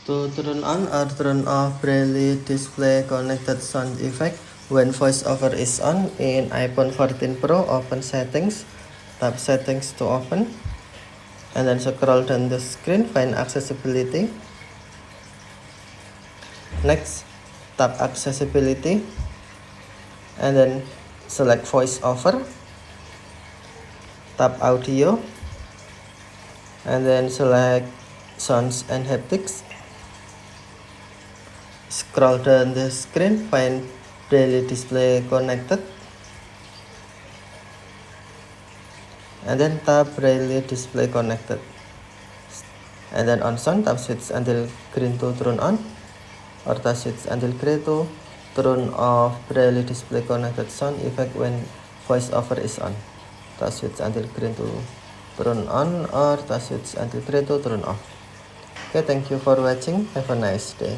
To turn on or turn off Braille Display Connected Sound effect when voiceover is on in iPhone 14 Pro, open Settings, tap Settings to open, and then scroll down the screen, find Accessibility. Next, tap Accessibility, and then select VoiceOver, tap Audio, and then select Sounds and Haptics. Scroll down the screen, find Braille Display Connected, and then tap Braille Display Connected, and then on sound, tap switch until green to turn on, or tap switch until gray to turn off Braille Display Connected Sound effect when voiceover is on. Tap switch until green to turn on, or tap switch until gray to turn off. Okay, thank you for watching. Have a nice day.